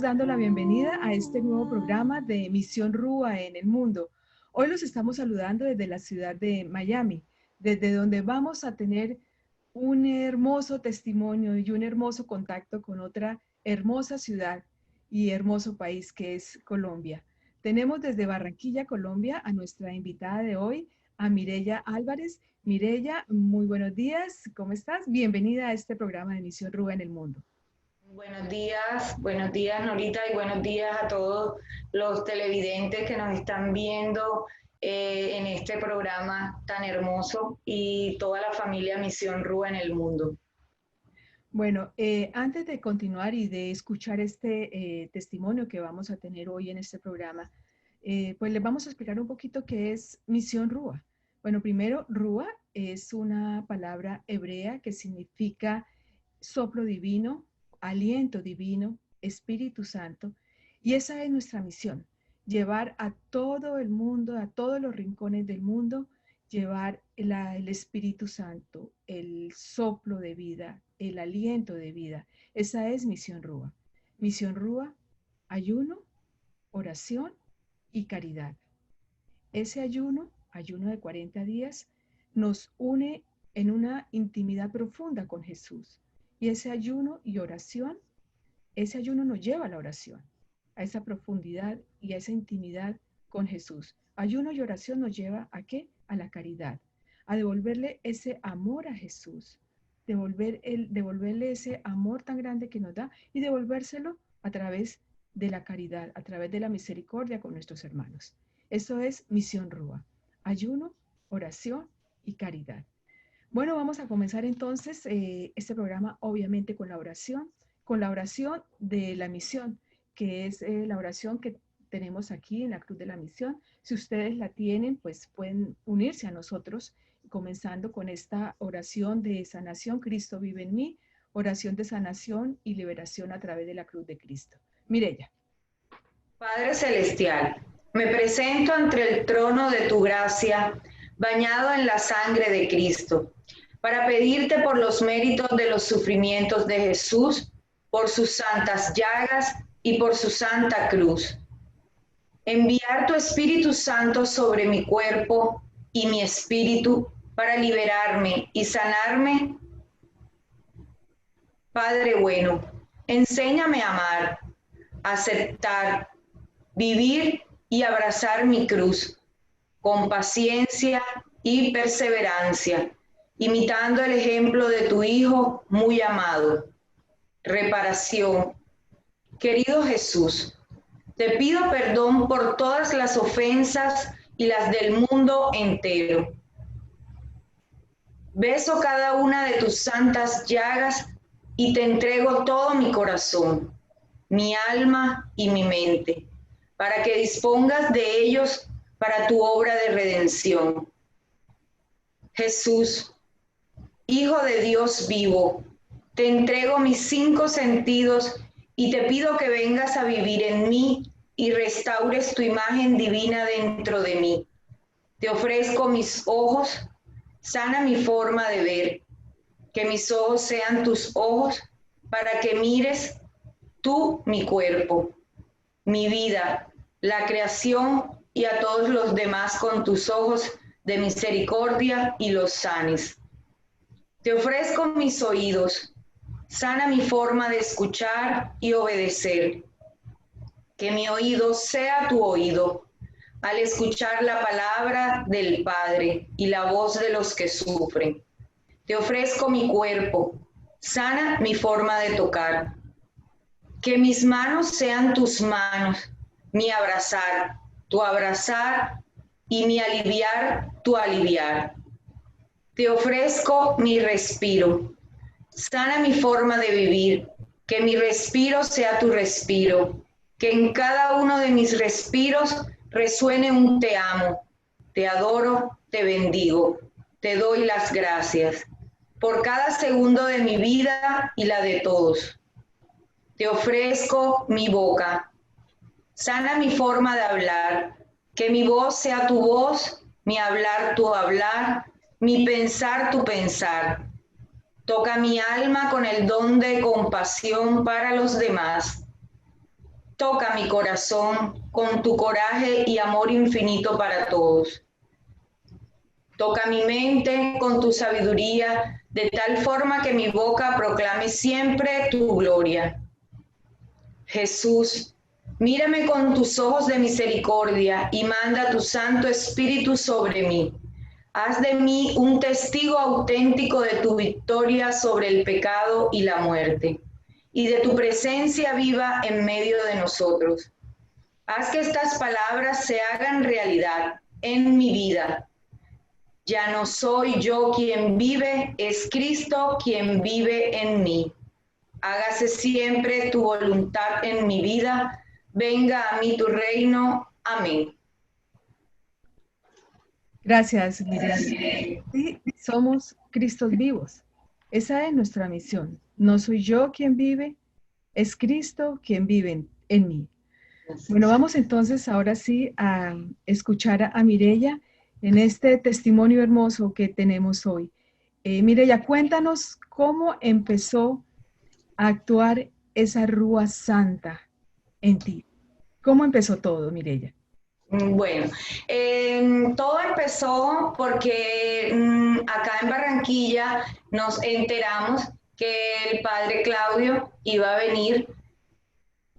estamos dando la bienvenida a este nuevo programa de Misión Rúa en el mundo. Hoy los estamos saludando desde la ciudad de Miami, desde donde vamos a tener un hermoso testimonio y un hermoso contacto con otra hermosa ciudad y hermoso país que es Colombia. Tenemos desde Barranquilla, Colombia, a nuestra invitada de hoy, a Mireya Álvarez. Mireya, muy buenos días, ¿cómo estás? Bienvenida a este programa de Misión Rúa en el mundo. Buenos días Norita y buenos días a todos los televidentes que nos están viendo en este programa tan hermoso y toda la familia Misión Rúa en el mundo. Bueno, antes de continuar y de escuchar este testimonio que vamos a tener hoy en este programa, pues les vamos a explicar un poquito qué es Misión Rúa. Bueno, primero, Rúa es una palabra hebrea que significa soplo divino, aliento divino, Espíritu Santo, y esa es nuestra misión, llevar a todo el mundo, a todos los rincones del mundo, llevar el Espíritu Santo, el soplo de vida, el aliento de vida. Esa es Misión Rúa. Misión Rúa, ayuno, oración y caridad. Ese ayuno de 40 días, nos une en una intimidad profunda con Jesús. Y ese ayuno y oración, ese ayuno nos lleva a la oración, a esa profundidad y a esa intimidad con Jesús. Ayuno y oración nos lleva ¿a qué? A la caridad, a devolverle ese amor a Jesús, devolverle ese amor tan grande que nos da y devolvérselo a través de la caridad, a través de la misericordia con nuestros hermanos. Eso es Misión Rúa, ayuno, oración y caridad. Bueno, vamos a comenzar entonces este programa obviamente con la oración de la misión, que es la oración que tenemos aquí en la Cruz de la Misión. Si ustedes la tienen, pues pueden unirse a nosotros, comenzando con esta oración de sanación, Cristo vive en mí, oración de sanación y liberación a través de la Cruz de Cristo. Mireya. Padre Celestial, me presento ante el trono de tu gracia, bañado en la sangre de Cristo, para pedirte por los méritos de los sufrimientos de Jesús, por sus santas llagas y por su santa cruz. Enviar tu Espíritu Santo sobre mi cuerpo y mi espíritu para liberarme y sanarme. Padre bueno, enséñame a amar, aceptar, vivir y abrazar mi cruz con paciencia y perseverancia, imitando el ejemplo de tu Hijo muy amado. Reparación. Querido Jesús, te pido perdón por todas las ofensas y las del mundo entero. Beso cada una de tus santas llagas y te entrego todo mi corazón, mi alma y mi mente, para que dispongas de ellos para tu obra de redención. Jesús, Hijo de Dios vivo, te entrego mis 5 sentidos y te pido que vengas a vivir en mí y restaures tu imagen divina dentro de mí. Te ofrezco mis ojos, sana mi forma de ver, que mis ojos sean tus ojos para que mires tú mi cuerpo, mi vida, la creación y a todos los demás con tus ojos de misericordia y los sanes. Te ofrezco mis oídos, sana mi forma de escuchar y obedecer. Que mi oído sea tu oído, al escuchar la palabra del Padre y la voz de los que sufren. Te ofrezco mi cuerpo, sana mi forma de tocar. Que mis manos sean tus manos, mi abrazar, tu abrazar y mi aliviar, tu aliviar. Te ofrezco mi respiro, sana mi forma de vivir, que mi respiro sea tu respiro, que en cada uno de mis respiros resuene un te amo, te adoro, te bendigo, te doy las gracias por cada segundo de mi vida y la de todos. Te ofrezco mi boca, sana mi forma de hablar, que mi voz sea tu voz, mi hablar tu hablar, mi pensar tu pensar. Toca mi alma con el don de compasión para los demás. Toca mi corazón con tu coraje y amor infinito para todos. Toca mi mente con tu sabiduría, de tal forma que mi boca proclame siempre tu gloria. Jesús, mírame con tus ojos de misericordia y manda tu Santo Espíritu sobre mí. Haz de mí un testigo auténtico de tu victoria sobre el pecado y la muerte, y de tu presencia viva en medio de nosotros. Haz que estas palabras se hagan realidad en mi vida. Ya no soy yo quien vive, es Cristo quien vive en mí. Hágase siempre tu voluntad en mi vida. Venga a mí tu reino. Amén. Gracias, Mireya. Sí, somos Cristos vivos. Esa es nuestra misión. No soy yo quien vive, es Cristo quien vive en mí. Bueno, vamos entonces ahora sí a escuchar a Mireya en este testimonio hermoso que tenemos hoy. Mireya, cuéntanos cómo empezó a actuar esa Rúa Santa en ti. ¿Cómo empezó todo, Mireya? Bueno, todo empezó porque acá en Barranquilla nos enteramos que el padre Claudio iba a venir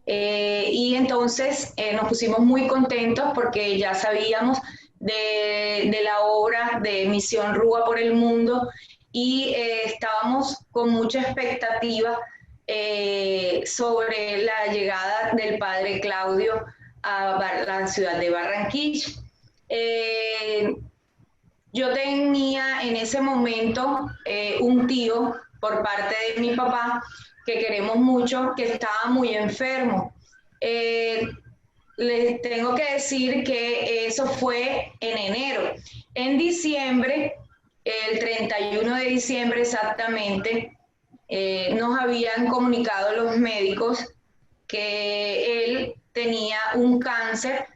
y entonces nos pusimos muy contentos porque ya sabíamos de la obra de Misión Rúa por el Mundo y estábamos con mucha expectativa sobre la llegada del padre Claudio a la ciudad de Barranquilla. Yo tenía en ese momento un tío por parte de mi papá que queremos mucho, que estaba muy enfermo. Les tengo que decir que eso fue en enero. En diciembre, el 31 de diciembre exactamente, nos habían comunicado los médicos que él tenía un cáncer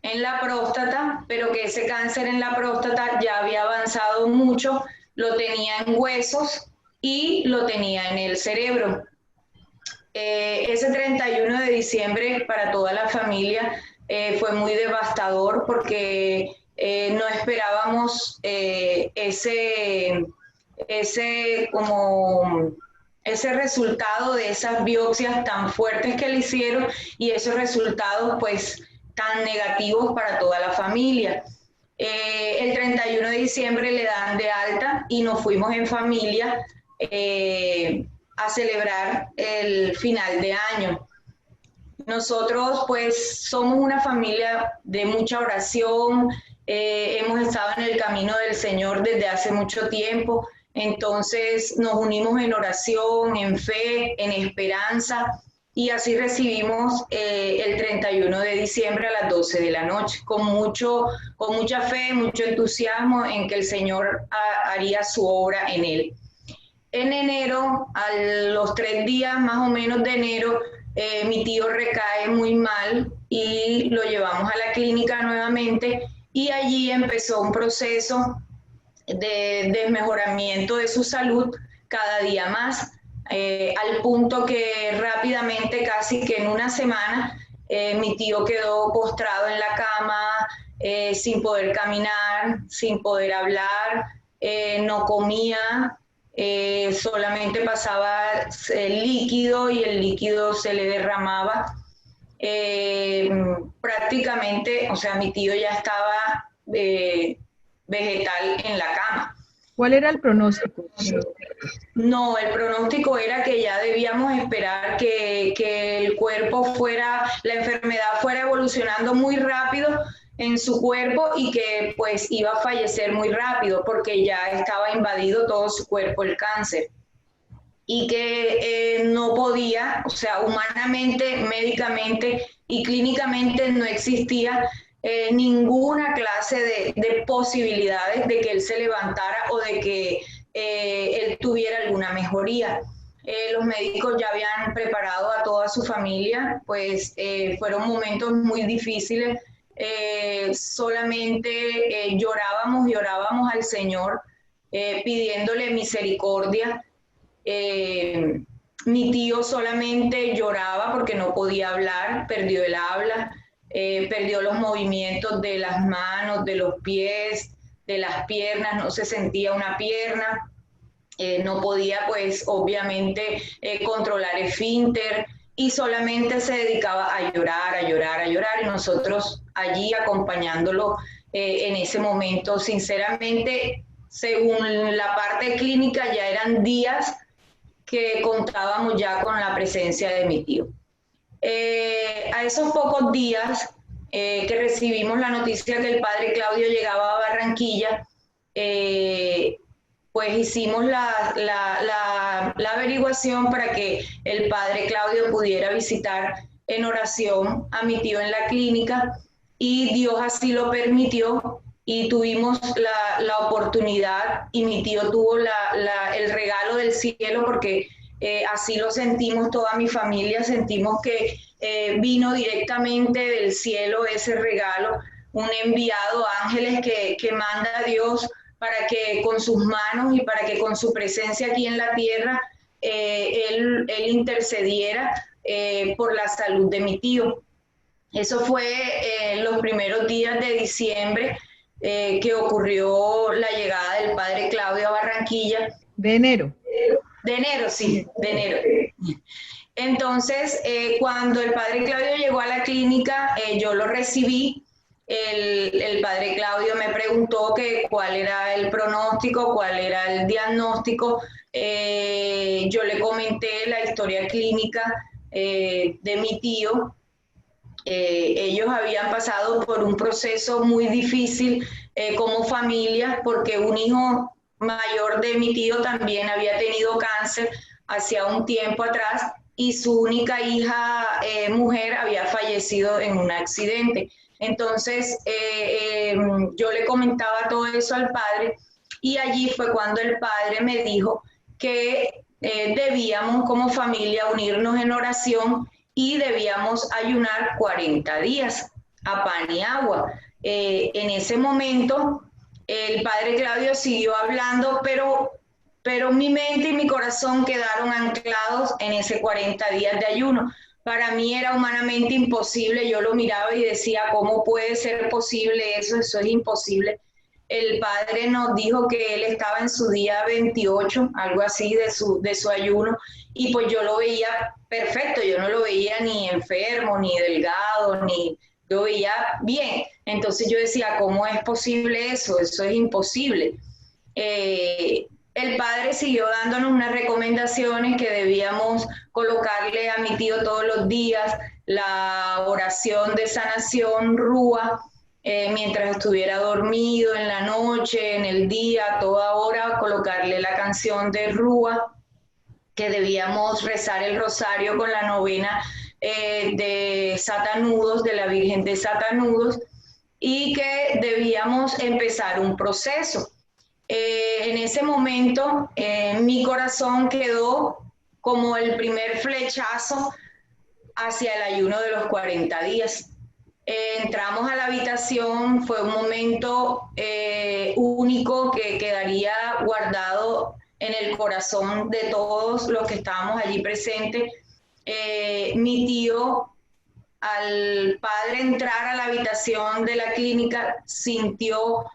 en la próstata, pero que ese cáncer en la próstata ya había avanzado mucho, lo tenía en huesos y lo tenía en el cerebro. Ese 31 de diciembre para toda la familia fue muy devastador porque no esperábamos ese resultado de esas biopsias tan fuertes que le hicieron y esos resultados pues tan negativos para toda la familia. El 31 de diciembre le dan de alta y nos fuimos en familia a celebrar el final de año. Nosotros pues somos una familia de mucha oración, hemos estado en el camino del Señor desde hace mucho tiempo, entonces nos unimos en oración, en fe, en esperanza y así recibimos el 31 de diciembre a las 12 de la noche, con mucha fe, mucho entusiasmo en que el Señor haría su obra en él. En enero, a los 3 días más o menos de enero, mi tío recae muy mal y lo llevamos a la clínica nuevamente y allí empezó un proceso de desmejoramiento de su salud cada día más, al punto que rápidamente, casi que en una semana, mi tío quedó postrado en la cama, sin poder caminar, sin poder hablar, no comía. Solamente pasaba el líquido y el líquido se le derramaba. Prácticamente, o sea, mi tío ya estaba vegetal en la cama. ¿Cuál era el pronóstico? No, el pronóstico era que ya debíamos esperar que el cuerpo la enfermedad fuera evolucionando muy rápido en su cuerpo y que pues iba a fallecer muy rápido porque ya estaba invadido todo su cuerpo el cáncer y que no podía, o sea, humanamente, médicamente y clínicamente no existía ninguna clase de posibilidades de que él se levantara o de que él tuviera alguna mejoría. Los médicos ya habían preparado a toda su familia, pues fueron momentos muy difíciles. Solamente llorábamos y orábamos al Señor pidiéndole misericordia. Mi tío solamente lloraba porque no podía hablar, perdió el habla, perdió los movimientos de las manos, de los pies, de las piernas, no se sentía una pierna, no podía pues obviamente controlar esfínter y solamente se dedicaba a llorar, a llorar, a llorar y nosotros allí acompañándolo en ese momento. Sinceramente, según la parte clínica ya eran días que contábamos ya con la presencia de mi tío. A esos pocos días que recibimos la noticia que el padre Claudio llegaba a Barranquilla, pues hicimos la averiguación para que el padre Claudio pudiera visitar en oración a mi tío en la clínica y Dios así lo permitió y tuvimos la oportunidad y mi tío tuvo el regalo del cielo porque así lo sentimos toda mi familia, sentimos que vino directamente del cielo ese regalo, un enviado ángeles que manda a Dios para que con sus manos y para que con su presencia aquí en la tierra él intercediera por la salud de mi tío. Eso fue los primeros días de diciembre que ocurrió la llegada del padre Claudio a Barranquilla. De enero. De enero, sí, de enero. Entonces, cuando el padre Claudio llegó a la clínica, yo lo recibí. El padre Claudio me preguntó que cuál era el pronóstico, cuál era el diagnóstico. Yo le comenté la historia clínica de mi tío. Ellos habían pasado por un proceso muy difícil como familia porque un hijo mayor de mi tío también había tenido cáncer hacía un tiempo atrás y su única hija mujer había fallecido en un accidente. Entonces yo le comentaba todo eso al padre y allí fue cuando el padre me dijo que debíamos como familia unirnos en oración y debíamos ayunar 40 días a pan y agua. En ese momento el padre Claudio siguió hablando, pero mi mente y mi corazón quedaron anclados en ese 40 días de ayuno. Para mí era humanamente imposible, yo lo miraba y decía, ¿cómo puede ser posible eso? Eso es imposible. El padre nos dijo que él estaba en su día 28, algo así, de su ayuno, y pues yo lo veía perfecto, yo no lo veía ni enfermo, ni delgado, ni lo veía bien. Entonces yo decía, ¿cómo es posible eso? Eso es imposible. El padre siguió dándonos unas recomendaciones que debíamos colocarle a mi tío todos los días, la oración de sanación Rúa, mientras estuviera dormido, en la noche, en el día, a toda hora, colocarle la canción de Rúa, que debíamos rezar el rosario con la novena de Satanudos, de la Virgen de Satanudos, y que debíamos empezar un proceso. En ese momento mi corazón quedó como el primer flechazo hacia el ayuno de los 40 días. Entramos a la habitación, fue un momento único que quedaría guardado en el corazón de todos los que estábamos allí presentes. Mi tío, al padre entrar a la habitación de la clínica, sintió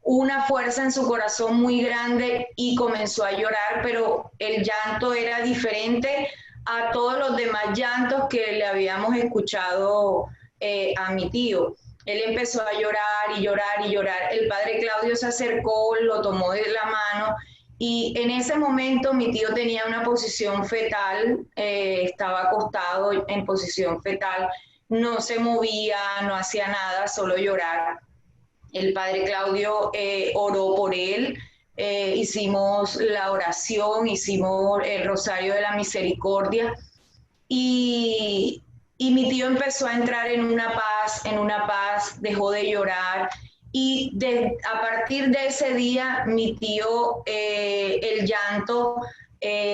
una fuerza en su corazón muy grande y comenzó a llorar, pero el llanto era diferente a todos los demás llantos que le habíamos escuchado a mi tío. Él empezó a llorar y llorar y llorar. El padre Claudio se acercó, lo tomó de la mano y en ese momento mi tío tenía una posición fetal, estaba acostado en posición fetal, no se movía, no hacía nada, solo llorar. El padre Claudio oró por él, hicimos la oración, hicimos el rosario de la misericordia y mi tío empezó a entrar en una paz, dejó de llorar y a partir de ese día mi tío, el llanto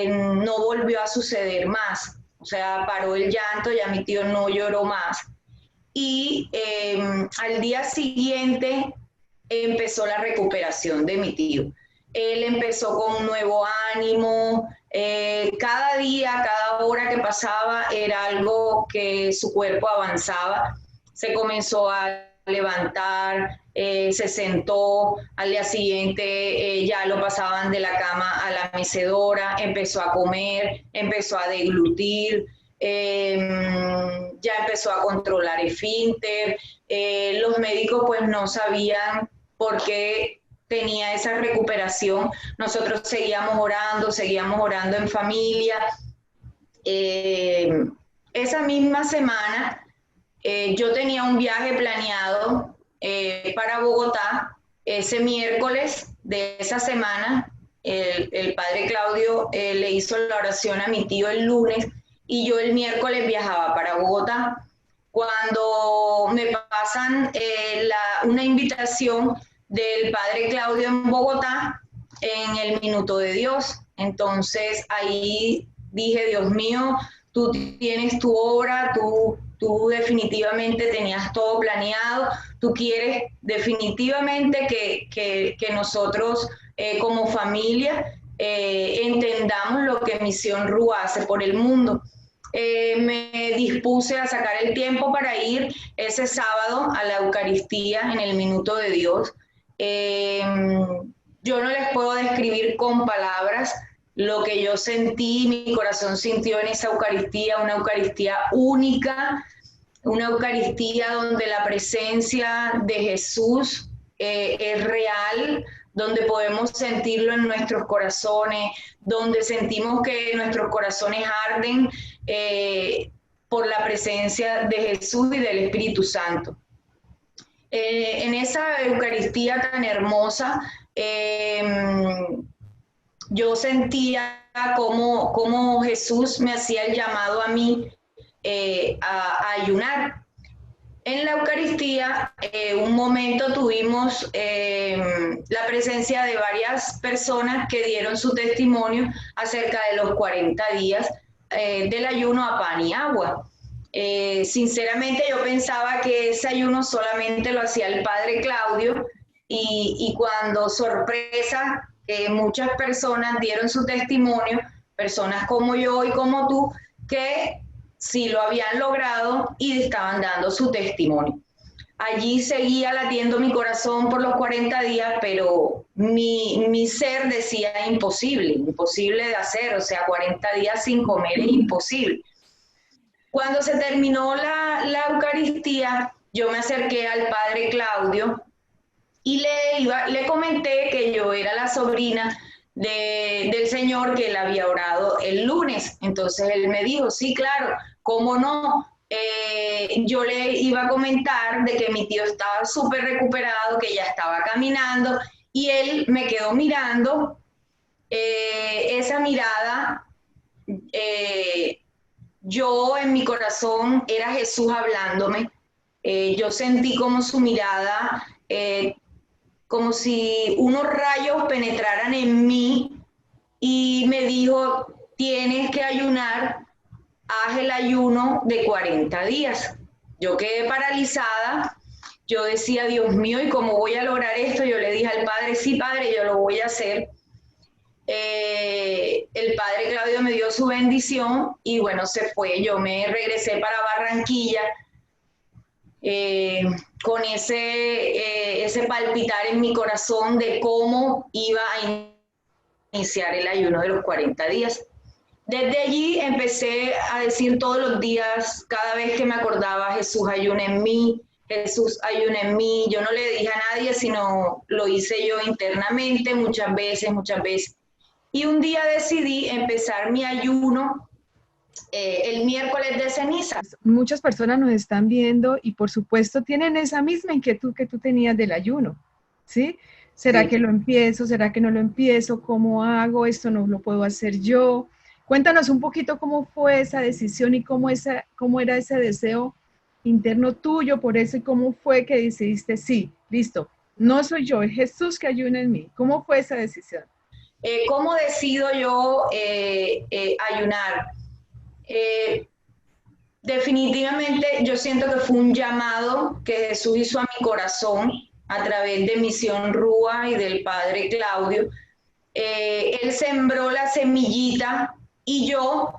no volvió a suceder más, o sea, paró el llanto, ya mi tío no lloró más. Y al día siguiente empezó la recuperación de mi tío. Él empezó con un nuevo ánimo, Cada día, cada hora que pasaba era algo que su cuerpo avanzaba. Se comenzó a levantar, se sentó, al día siguiente ya lo pasaban de la cama a la mecedora, empezó a comer, empezó a deglutir, ya empezó a controlar esfínter. Los médicos pues no sabían por qué tenía esa recuperación. Nosotros seguíamos orando en familia. Esa misma semana yo tenía un viaje planeado para Bogotá. Ese miércoles de esa semana, el padre Claudio le hizo la oración a mi tío el lunes y yo el miércoles viajaba para Bogotá. Cuando me pasan una invitación del padre Claudio en Bogotá, en el Minuto de Dios, entonces ahí dije, Dios mío, tú tienes tu obra, tú definitivamente tenías todo planeado, tú quieres definitivamente que nosotros como familia entendamos lo que Misión Rúa hace por el mundo. Me dispuse a sacar el tiempo para ir ese sábado a la Eucaristía en el Minuto de Dios. Yo no les puedo describir con palabras lo que yo sentí, mi corazón sintió en esa Eucaristía, una Eucaristía única, una Eucaristía donde la presencia de Jesús es real, donde podemos sentirlo en nuestros corazones, donde sentimos que nuestros corazones arden por la presencia de Jesús y del Espíritu Santo. En esa Eucaristía tan hermosa, yo sentía como Jesús me hacía el llamado a mí a ayunar. En la Eucaristía, un momento tuvimos la presencia de varias personas que dieron su testimonio acerca de los 40 días del ayuno a pan y agua. Sinceramente yo pensaba que ese ayuno solamente lo hacía el padre Claudio y cuando sorpresa muchas personas dieron su testimonio, personas como yo y como tú, que sí lo habían logrado y estaban dando su testimonio. Allí seguía latiendo mi corazón por los 40 días, pero mi ser decía imposible de hacer, o sea, 40 días sin comer es imposible. Cuando se terminó la Eucaristía, yo me acerqué al padre Claudio y le comenté que yo era la sobrina del Señor que él había orado el lunes. Entonces él me dijo, sí, claro, ¿cómo no? Yo le iba a comentar de que mi tío estaba súper recuperado, que ya estaba caminando, y él me quedó mirando, esa mirada, yo en mi corazón era Jesús hablándome, yo sentí como su mirada, como si unos rayos penetraran en mí y me dijo, tienes que ayunar, haz el ayuno de 40 días. Yo quedé paralizada, yo decía, Dios mío, ¿y cómo voy a lograr esto? Yo le dije al padre, sí, padre, yo lo voy a hacer. El padre Claudio me dio su bendición y bueno, se fue. Yo me regresé para Barranquilla con ese palpitar en mi corazón de cómo iba a iniciar el ayuno de los 40 días. Desde allí empecé a decir todos los días, cada vez que me acordaba, Jesús ayuna en mí, Jesús ayuna en mí. Yo no le dije a nadie, sino lo hice yo internamente muchas veces. Y un día decidí empezar mi ayuno el miércoles de cenizas. Muchas personas nos están viendo y por supuesto tienen esa misma inquietud que tú tenías del ayuno, ¿sí? ¿Será que lo empiezo? ¿Será que no lo empiezo? ¿Cómo hago? ¿Esto no lo puedo hacer yo? Cuéntanos un poquito cómo fue esa decisión y cómo era ese deseo interno tuyo por eso y cómo fue que decidiste, sí, listo, no soy yo, es Jesús que ayuna en mí. ¿Cómo fue esa decisión? ¿Cómo decido yo ayunar? Definitivamente yo siento que fue un llamado que Jesús hizo a mi corazón a través de Misión Rúa y del padre Claudio. Él sembró la semillita y yo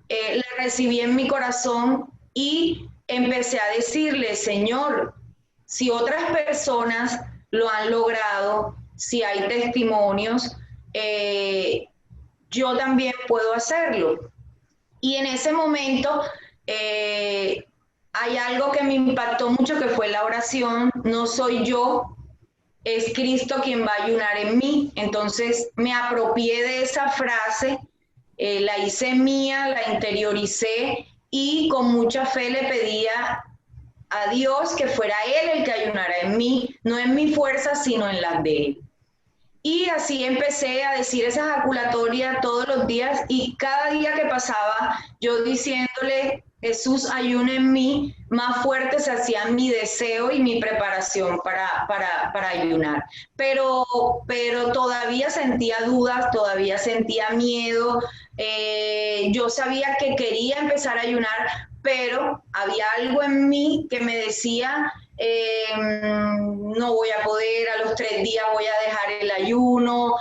la recibí en mi corazón y empecé a decirle, Señor, si otras personas lo han logrado, si hay testimonios, yo también puedo hacerlo. Y en ese momento hay algo que me impactó mucho, que fue la oración. No soy yo, es Cristo quien va a ayunar en mí. Entonces me apropié de esa frase, la hice mía, la interioricé y con mucha fe le pedía a Dios que fuera Él el que ayunara en mí, no en mi fuerza, sino en las de Él. Y así empecé a decir esa ejaculatoria todos los días y cada día que pasaba yo diciéndole, Jesús ayuna en mí, más fuerte se hacía mi deseo y mi preparación para ayunar. Pero todavía sentía dudas, todavía sentía miedo. Yo sabía que quería empezar a ayunar, pero había algo en mí que me decía, no voy a poder, a los 3 días voy a dejar el ayuno.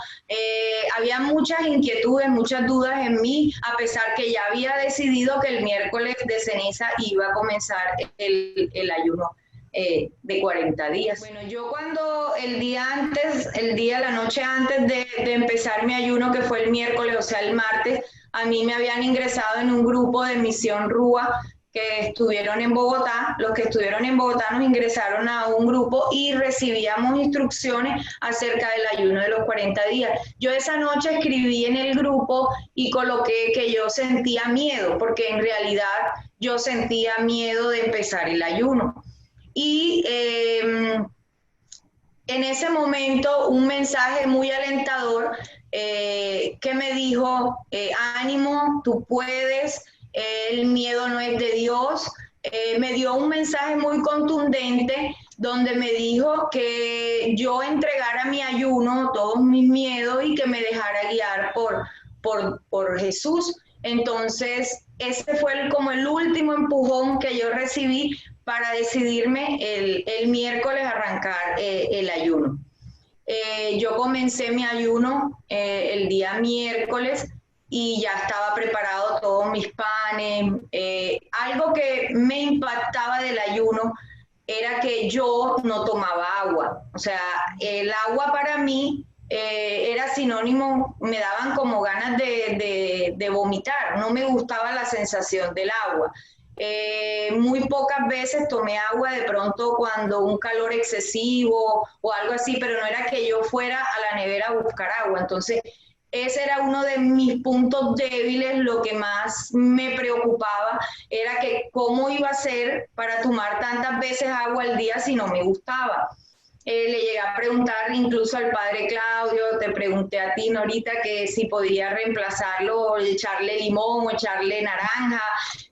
Había muchas inquietudes, muchas dudas en mí, a pesar que ya había decidido que el miércoles de ceniza iba a comenzar el ayuno de 40 días. Bueno, yo cuando la noche antes de empezar mi ayuno, que fue el miércoles, o sea, el martes, a mí me habían ingresado en un grupo de Misión Rúa que estuvieron en Bogotá. Los que estuvieron en Bogotá nos ingresaron a un grupo y recibíamos instrucciones acerca del ayuno de los 40 días. Yo esa noche escribí en el grupo y coloqué que yo sentía miedo, porque en realidad yo sentía miedo de empezar el ayuno. Y en ese momento un mensaje muy alentador que me dijo, ánimo, tú puedes, el miedo no es de Dios. Me dio un mensaje muy contundente donde me dijo que yo entregara mi ayuno, todos mis miedos y que me dejara guiar por Jesús. Entonces, ese fue como el último empujón que yo recibí para decidirme el miércoles arrancar el ayuno. Yo comencé mi ayuno el día miércoles y ya estaba preparado todos mis panes. Algo que me impactaba del ayuno era que yo no tomaba agua. O sea, el agua para mí era sinónimo, me daban como ganas de vomitar. No me gustaba la sensación del agua. Muy pocas veces tomé agua de pronto cuando un calor excesivo o algo así, pero no era que yo fuera a la nevera a buscar agua. Entonces, ese era uno de mis puntos débiles. Lo que más me preocupaba era que cómo iba a ser para tomar tantas veces agua al día si no me gustaba. Le llegué a preguntar incluso al padre Claudio, te pregunté a ti, Norita, que si podía reemplazarlo, echarle limón o echarle naranja.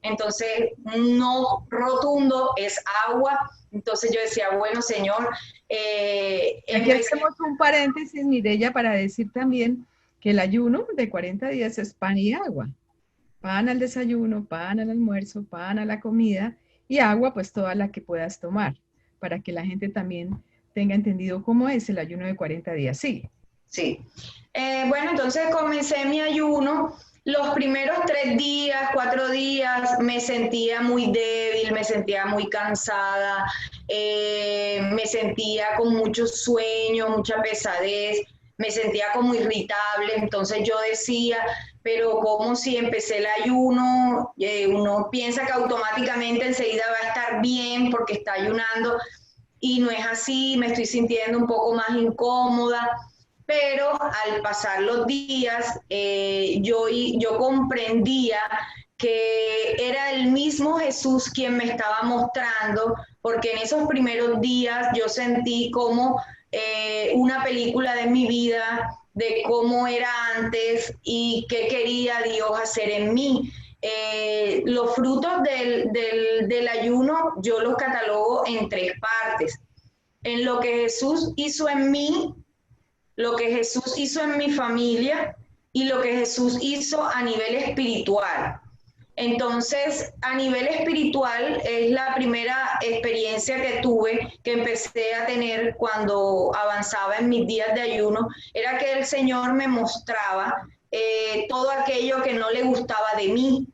Entonces, no rotundo, es agua. Entonces yo decía, bueno, Señor. Aquí hacemos un paréntesis, Mireya, para decir también que el ayuno de 40 días es pan y agua. Pan al desayuno, pan al almuerzo, pan a la comida y agua, pues toda la que puedas tomar, para que la gente también tenga entendido cómo es el ayuno de 40 días. Sí. Sí. Bueno, entonces comencé mi ayuno. Los primeros 3 días, 4 días, me sentía muy débil, me sentía muy cansada, me sentía con mucho sueño, mucha pesadez, me sentía como irritable. Entonces yo decía, pero como si empecé el ayuno, uno piensa que automáticamente enseguida va a estar bien porque está ayunando, y no es así, me estoy sintiendo un poco más incómoda. Pero al pasar los días, yo comprendía que era el mismo Jesús quien me estaba mostrando, porque en esos primeros días yo sentí como una película de mi vida, de cómo era antes y qué quería Dios hacer en mí. Los frutos del ayuno yo los catalogo en 3 partes. En lo que Jesús hizo en mí, lo que Jesús hizo en mi familia y lo que Jesús hizo a nivel espiritual. Entonces, a nivel espiritual, es la primera experiencia que tuve, que empecé a tener cuando avanzaba en mis días de ayuno, era que el Señor me mostraba todo aquello que no le gustaba de mí.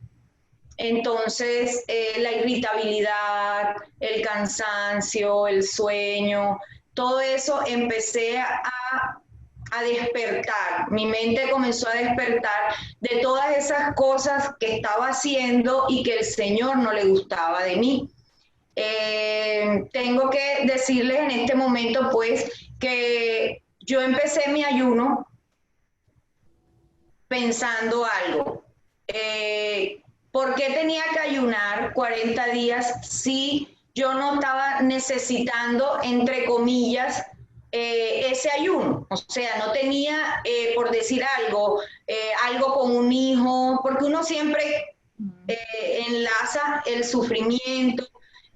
Entonces, la irritabilidad, el cansancio, el sueño, todo eso empecé a despertar. Mi mente comenzó a despertar de todas esas cosas que estaba haciendo y que el Señor no le gustaba de mí. Tengo que decirles en este momento, pues, que yo empecé mi ayuno pensando algo. ¿Por qué tenía que ayunar 40 días si yo no estaba necesitando, entre comillas, ese ayuno? O sea, no tenía, por decir algo, algo con un hijo, porque uno siempre enlaza el sufrimiento,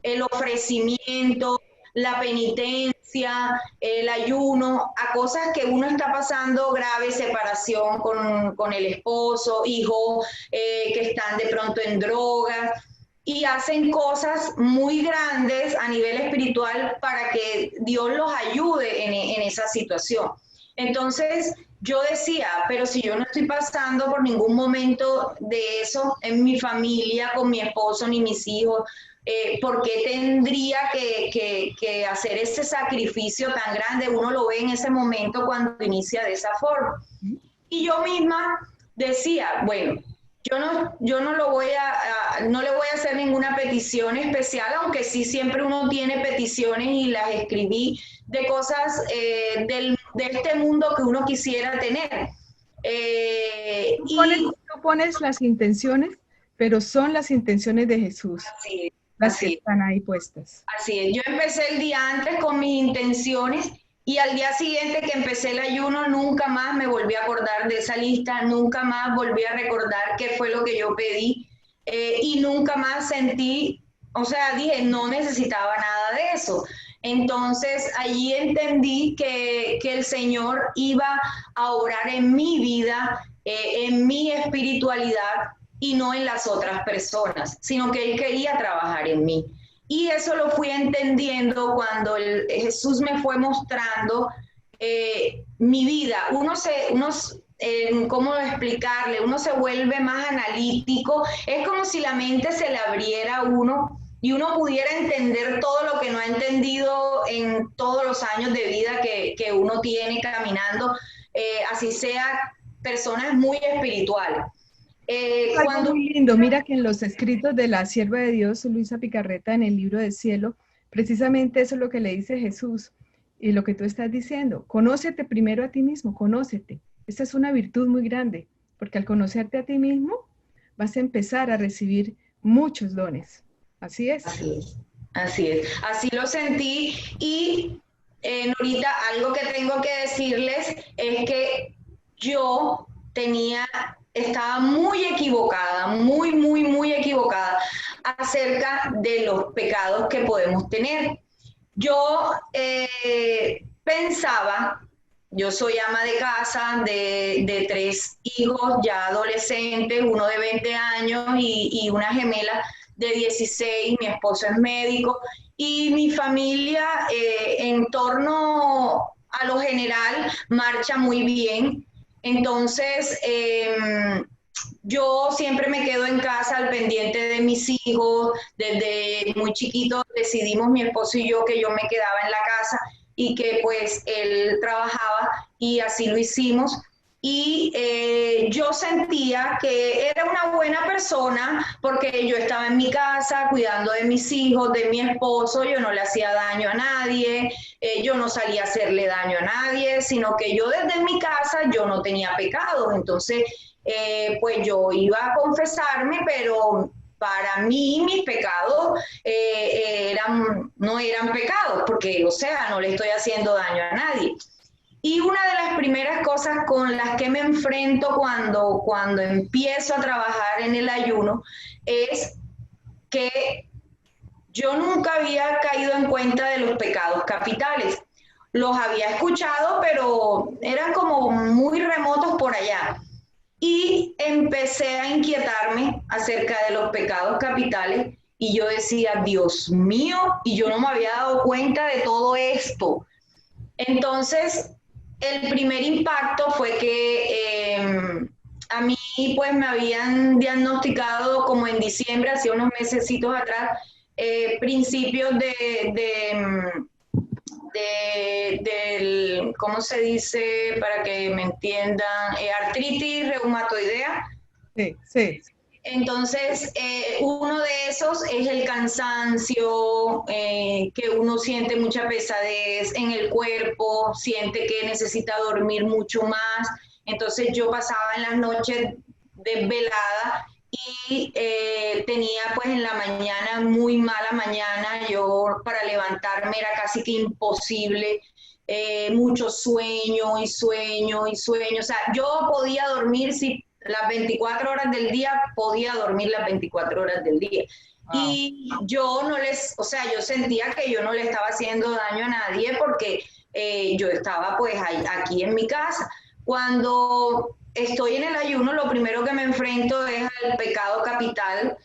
el ofrecimiento, la penitencia, el ayuno, a cosas que uno está pasando grave, separación con el esposo, hijos que están de pronto en drogas y hacen cosas muy grandes a nivel espiritual para que Dios los ayude en esa situación. Entonces, yo decía, pero si yo no estoy pasando por ningún momento de eso en mi familia, con mi esposo ni mis hijos, ¿por qué tendría que hacer ese sacrificio tan grande? Uno lo ve en ese momento cuando inicia de esa forma. Y yo misma decía, bueno, yo no lo voy no le voy a hacer ninguna petición especial, aunque sí siempre uno tiene peticiones y las escribí de cosas de este mundo que uno quisiera tener. Tú pones las intenciones, pero son las intenciones de Jesús, así es, las que están ahí puestas. Así es, yo empecé el día antes con mis intenciones y al día siguiente que empecé el ayuno nunca más me volví a acordar de esa lista, nunca más volví a recordar qué fue lo que yo pedí y nunca más sentí, o sea, dije, no necesitaba nada de eso. Entonces allí entendí que el Señor iba a obrar en mi vida, en mi espiritualidad y no en las otras personas, sino que Él quería trabajar en mí. Y eso lo fui entendiendo cuando Jesús me fue mostrando mi vida. ¿Cómo explicarle? Uno se vuelve más analítico. Es como si la mente se le abriera a uno y uno pudiera entender todo lo que no ha entendido en todos los años de vida que uno tiene caminando, así sea personas muy espirituales. Algo muy lindo, mira que en los escritos de la sierva de Dios, Luisa Picarreta, en el libro del cielo, precisamente eso es lo que le dice Jesús y lo que tú estás diciendo. Conócete primero a ti mismo, conócete. Esta es una virtud muy grande, porque al conocerte a ti mismo vas a empezar a recibir muchos dones. Así es. Así es, así es. Así lo sentí y Norita, algo que tengo que decirles es que yo estaba muy equivocada, muy equivocada acerca de los pecados que podemos tener. Yo pensaba, yo soy ama de casa de 3 hijos ya adolescentes, uno de 20 años y una gemela de 16, mi esposo es médico y mi familia en torno a lo general marcha muy bien. Entonces, yo siempre me quedo en casa al pendiente de mis hijos. Desde muy chiquitos decidimos mi esposo y yo que yo me quedaba en la casa y que pues él trabajaba y así lo hicimos. Y yo sentía que era una buena persona porque yo estaba en mi casa cuidando de mis hijos, de mi esposo, yo no le hacía daño a nadie, yo no salía a hacerle daño a nadie, sino que yo desde mi casa yo no tenía pecados. Entonces, pues yo iba a confesarme, pero para mí mis pecados no eran pecados, porque, o sea, no le estoy haciendo daño a nadie. Y una de las primeras cosas con las que me enfrento cuando empiezo a trabajar en el ayuno es que yo nunca había caído en cuenta de los pecados capitales. Los había escuchado, pero eran como muy remotos por allá. y empecé a inquietarme acerca de los pecados capitales y yo decía, Dios mío, y yo no me había dado cuenta de todo esto. Entonces, el primer impacto fue que a mí pues me habían diagnosticado como en diciembre, hace unos mesecitos atrás, principios del, ¿cómo se dice para que me entiendan? Artritis reumatoidea. Sí, sí. Entonces, uno de esos es el cansancio, que uno siente mucha pesadez en el cuerpo, siente que necesita dormir mucho más. Entonces yo pasaba en las noches desvelada y tenía pues en la mañana, muy mala mañana, yo para levantarme era casi que imposible. Mucho sueño y sueño y sueño. O sea, yo podía dormir si las 24 horas del día, podía dormir las 24 horas del día. Wow. Y yo no les, o sea, yo sentía que yo no le estaba haciendo daño a nadie porque yo estaba pues aquí en mi casa. Cuando estoy en el ayuno, lo primero que me enfrento es al pecado capital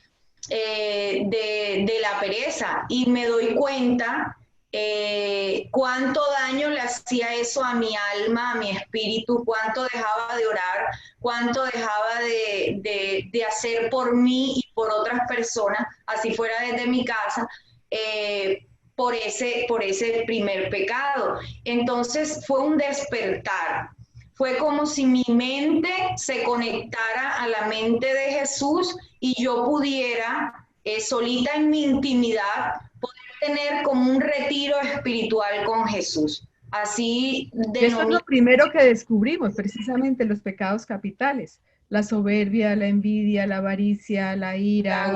de la pereza y me doy cuenta cuánto daño le hacía eso a mi alma, a mi espíritu, cuánto dejaba de orar, cuánto dejaba de hacer por mí y por otras personas, así fuera desde mi casa, por ese primer pecado. Entonces fue un despertar. Fue como si mi mente se conectara a la mente de Jesús y yo pudiera, solita en mi intimidad, poder tener como un retiro espiritual con Jesús. Así Eso es lo primero que descubrimos, precisamente los pecados capitales. La soberbia, la envidia, la avaricia, la ira, la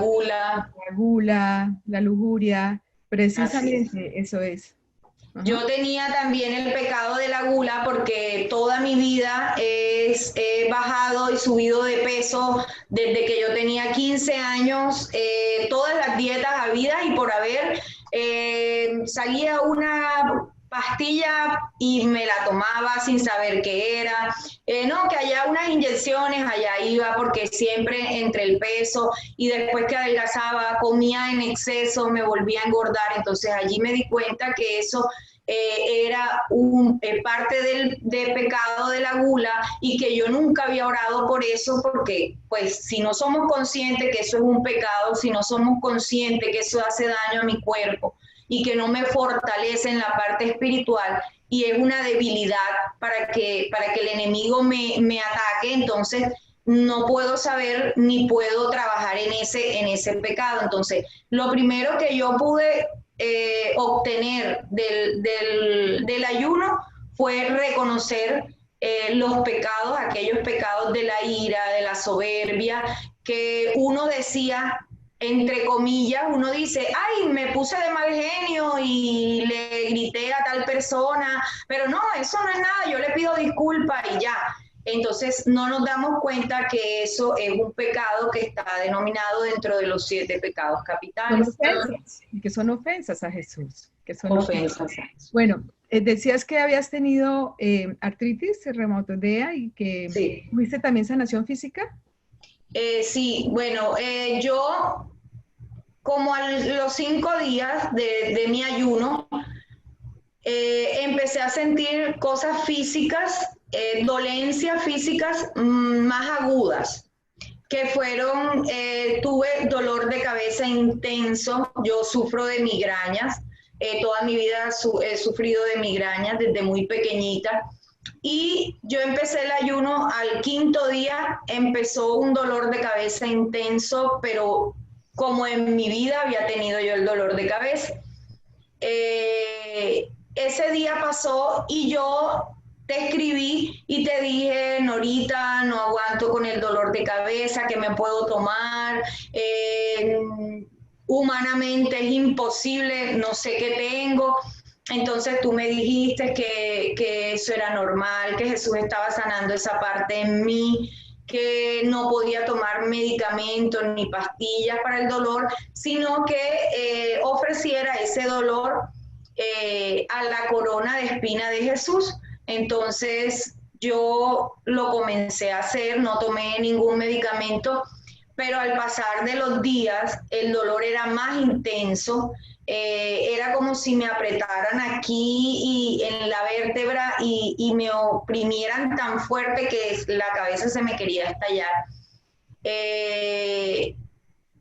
gula, la lujuria. Precisamente eso es. Yo tenía también el pecado de la gula porque toda mi vida he bajado y subido de peso desde que yo tenía 15 años, todas las dietas habidas y por haber, salía una pastilla y me la tomaba sin saber qué era, no, que allá unas inyecciones, allá iba porque siempre entre el peso y después que adelgazaba, comía en exceso, me volvía a engordar, entonces allí me di cuenta que eso era parte del pecado de la gula y que yo nunca había orado por eso porque pues si no somos conscientes que eso es un pecado, si no somos conscientes que eso hace daño a mi cuerpo y que no me fortalece en la parte espiritual y es una debilidad para que el enemigo me ataque, entonces no puedo saber ni puedo trabajar en ese pecado. Entonces, lo primero que yo pude obtener del ayuno fue reconocer los pecados, aquellos pecados de la ira, de la soberbia, que uno decía, entre comillas, uno dice, ay, me puse de mal genio y le grité a tal persona, pero no, eso no es nada, yo le pido disculpas y ya. Entonces no nos damos cuenta que eso es un pecado que está denominado dentro de los 7 pecados capitales. Son ofensas, que son ofensas a Jesús. Que son ofensas. Bueno, decías que habías tenido artritis reumatoidea y que sí. ¿Tuviste también sanación física? Sí, bueno, yo como a los 5 días de mi ayuno, empecé a sentir cosas físicas, dolencias físicas más agudas, que fueron, tuve dolor de cabeza intenso, yo sufro de migrañas, toda mi vida he sufrido de migrañas desde muy pequeñita, y yo empecé el ayuno, al 5.º día empezó un dolor de cabeza intenso, pero como en mi vida había tenido yo el dolor de cabeza. Ese día pasó y yo te escribí y te dije, Norita, no aguanto con el dolor de cabeza, ¿qué me puedo tomar? Humanamente es imposible, no sé qué tengo. Entonces tú me dijiste que eso era normal, que Jesús estaba sanando esa parte en mí, que no podía tomar medicamentos ni pastillas para el dolor, sino que ofreciera ese dolor a la corona de espina de Jesús. Entonces yo lo comencé a hacer, no tomé ningún medicamento, pero al pasar de los días el dolor era más intenso, era como si me apretaran aquí y en la vértebra y me oprimieran tan fuerte que la cabeza se me quería estallar. Eh,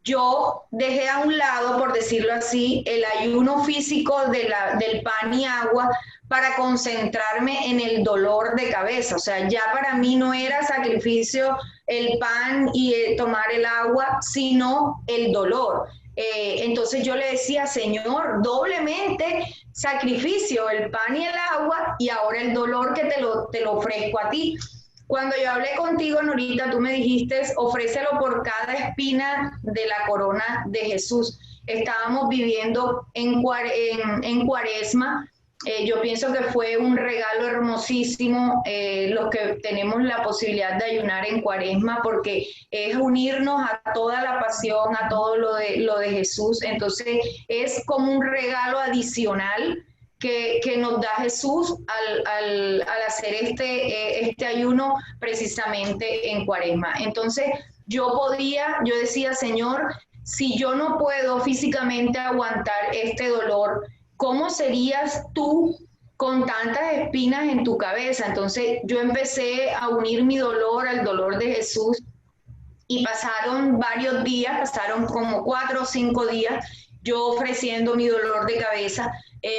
yo dejé a un lado, por decirlo así, el ayuno físico del pan y agua para concentrarme en el dolor de cabeza. O sea, ya para mí no era sacrificio el pan y tomar el agua, sino el dolor. Entonces yo le decía, Señor, doblemente sacrificio el pan y el agua y ahora el dolor que te lo ofrezco a ti. Cuando yo hablé contigo, Norita, tú me dijiste, ofrécelo por cada espina de la corona de Jesús. Estábamos viviendo en Cuaresma. Yo pienso que fue un regalo hermosísimo los que tenemos la posibilidad de ayunar en Cuaresma, porque es unirnos a toda la pasión, a todo lo de Jesús. Entonces es como un regalo adicional que nos da Jesús al hacer este ayuno precisamente en Cuaresma. Entonces yo decía, Señor, si yo no puedo físicamente aguantar este dolor, ¿cómo serías tú con tantas espinas en tu cabeza? Entonces yo empecé a unir mi dolor al dolor de Jesús y pasaron varios días, pasaron como 4 o 5 días, yo ofreciendo mi dolor de cabeza.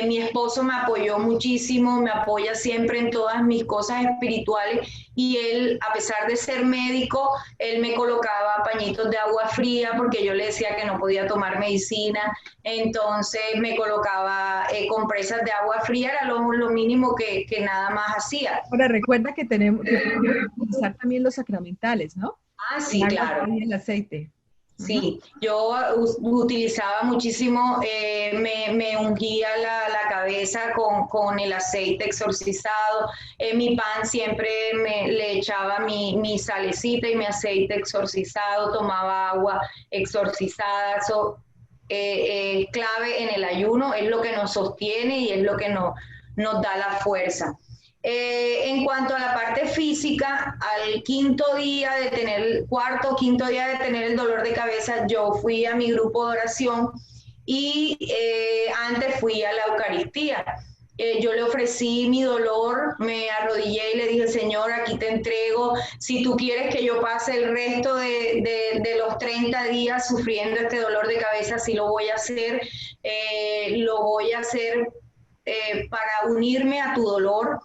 Mi esposo me apoyó muchísimo, me apoya siempre en todas mis cosas espirituales y él, a pesar de ser médico, él me colocaba pañitos de agua fría porque yo le decía que no podía tomar medicina, entonces me colocaba compresas de agua fría, era lo mínimo que nada más hacía. Ahora recuerda que que podemos utilizar también los sacramentales, ¿no? Ah, El sí, agua claro. y el aceite. Ujú. Sí, yo utilizaba muchísimo, me ungía la cabeza con el aceite exorcizado, mi pan siempre le echaba mi salecita y mi aceite exorcizado, tomaba agua exorcizada, eso clave en el ayuno, es lo que nos sostiene y es lo que nos da la fuerza. En cuanto a la parte física, al cuarto o quinto día de tener el dolor de cabeza, yo fui a mi grupo de oración y antes fui a la Eucaristía. Yo le ofrecí mi dolor, me arrodillé y le dije, Señor, aquí te entrego, si tú quieres que yo pase el resto de los 30 días sufriendo este dolor de cabeza, sí lo voy a hacer, para unirme a tu dolor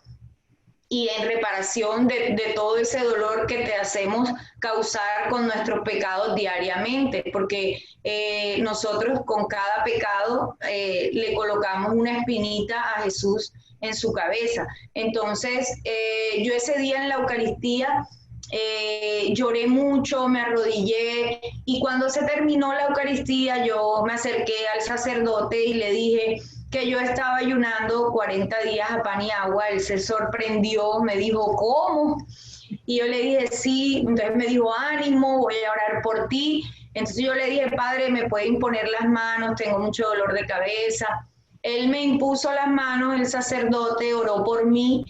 y en reparación de todo ese dolor que te hacemos causar con nuestros pecados diariamente, porque nosotros con cada pecado le colocamos una espinita a Jesús en su cabeza. Entonces, yo ese día en la Eucaristía lloré mucho, me arrodillé y cuando se terminó la Eucaristía yo me acerqué al sacerdote y le dije que yo estaba ayunando 40 días a pan y agua. Él se sorprendió, me dijo, ¿cómo? Y yo le dije, sí, entonces me dijo, ánimo, voy a orar por ti. Entonces yo le dije, Padre, ¿me puede imponer las manos? Tengo mucho dolor de cabeza. Él me impuso las manos, el sacerdote oró por mí.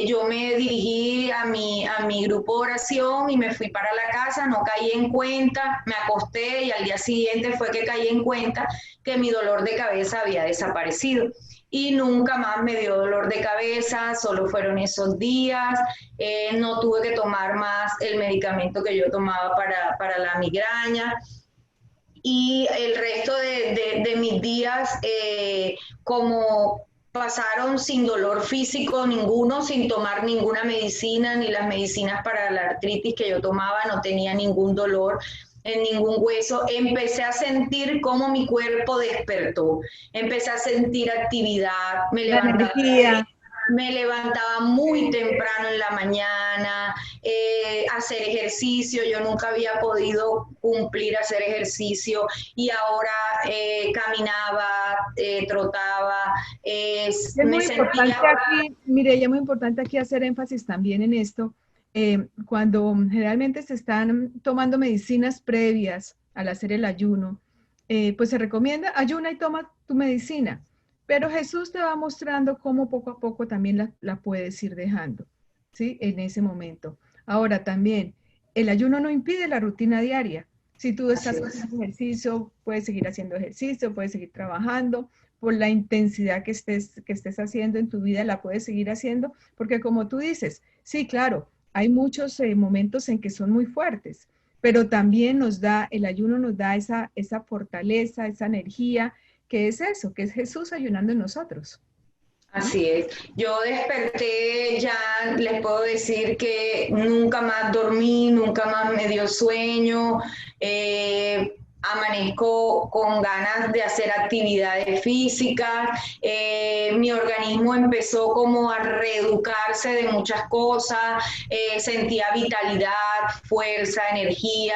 Yo me dirigí a mi grupo de oración y me fui para la casa, no caí en cuenta, me acosté y al día siguiente fue que caí en cuenta que mi dolor de cabeza había desaparecido y nunca más me dio dolor de cabeza, solo fueron esos días, no tuve que tomar más el medicamento que yo tomaba para la migraña y el resto de mis días como pasaron sin dolor físico ninguno, sin tomar ninguna medicina, ni las medicinas para la artritis que yo tomaba, no tenía ningún dolor en ningún hueso, empecé a sentir cómo mi cuerpo despertó, empecé a sentir actividad, La energía. me levantaba muy temprano en la mañana, hacer ejercicio, yo nunca había podido cumplir hacer ejercicio y ahora caminaba, trotaba, Es me muy sentía... importante aquí, Mireya, es muy importante aquí hacer énfasis también en esto. Cuando generalmente se están tomando medicinas previas al hacer el ayuno, pues se recomienda ayuna y toma tu medicina, pero Jesús te va mostrando cómo poco a poco también la puedes ir dejando. ¿sí? En ese momento. Ahora también, el ayuno no impide la rutina diaria. Si tú estás haciendo ejercicio, puedes seguir haciendo ejercicio, puedes seguir trabajando, por la intensidad que estés haciendo en tu vida, la puedes seguir haciendo, porque como tú dices, sí, claro, hay muchos momentos en que son muy fuertes, pero también nos da, el ayuno nos da esa fortaleza, esa energía, que es eso, que es Jesús ayunando en nosotros. Así es. Yo desperté, ya les puedo decir que nunca más dormí, nunca más me dio sueño, amanezco con ganas de hacer actividades físicas, mi organismo empezó como a reeducarse de muchas cosas, sentía vitalidad, fuerza, energía